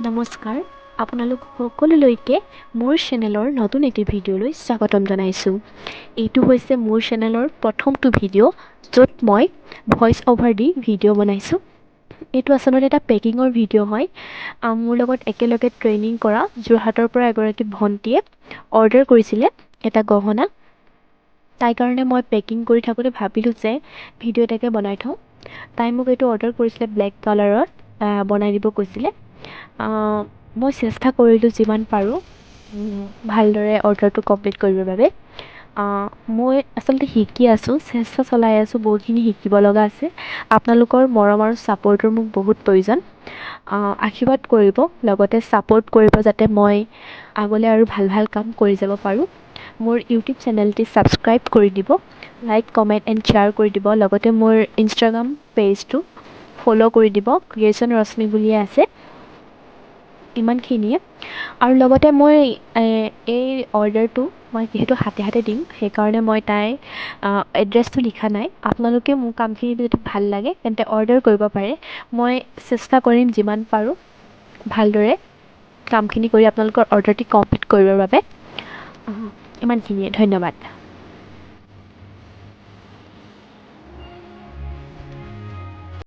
নমস্কাৰ, আপোনালোক সকলোলৈকে মোৰ চেনেলৰ নতুন এটি ভিডিঅ'লৈ স্বাগতম জনাইছোঁ। এইটো হৈছে মোৰ চেনেলৰ প্ৰথমটো ভিডিঅ' য'ত মই ভইচ অভাৰ দি ভিডিঅ' বনাইছোঁ। এইটো আচলতে এটা পেকিঙৰ ভিডিঅ' হয়। মোৰ লগত একেলগে ট্ৰেইনিং কৰা যোৰহাটৰ পৰা এগৰাকী ভণ্টীয়ে অৰ্ডাৰ কৰিছিলে এটা গহনা। তাইৰ কাৰণে মই পেকিং কৰি থাকোঁতে ভাবিলোঁ যে ভিডিঅ' এটাকে বনাই থওঁ। তাই মোক এইটো অৰ্ডাৰ কৰিছিলে ব্লেক কালাৰত বনাই দিব কৈছিলে। মই চেষ্টা কৰিলোঁ যিমান পাৰোঁ ভালদৰে অৰ্ডাৰটো কমপ্লিট কৰিবৰ বাবে। মই আচলতে শিকি আছোঁ, চেষ্টা চলাই আছোঁ, বহুতখিনি শিকিব লগা আছে। আপোনালোকৰ মৰম আৰু ছাপোৰ্টৰ মোক বহুত প্ৰয়োজন। আশীৰ্বাদ কৰিব, লগতে ছাপোৰ্ট কৰিব যাতে মই আগলৈ আৰু ভাল ভাল কাম কৰি যাব পাৰোঁ। মোৰ ইউটিউব চেনেলটি ছাবস্ক্ৰাইব কৰি দিব, লাইক কমেণ্ট এণ্ড শ্বেয়াৰ কৰি দিব, লগতে মোৰ ইনষ্টাগ্ৰাম পেজটো ফ'ল' কৰি দিব, ক্ৰিয়েশ্যন ৰশ্মি বুলিয়ে আছে। ইমানখিনিয়ে। আৰু লগতে মই এই অৰ্ডাৰটো মই যিহেতু হাতে হাতে দিম, সেইকাৰণে মই তাইৰ এড্ৰেছটো লিখা নাই। আপোনালোকে মোৰ কামখিনি যদি ভাল লাগে তেন্তে অৰ্ডাৰ কৰিব পাৰে। মই চেষ্টা কৰিম যিমান পাৰোঁ ভালদৰে কামখিনি কৰি আপোনালোকৰ অৰ্ডাৰটি কমপ্লিট কৰিবৰ বাবে। ইমানখিনিয়ে, ধন্যবাদ।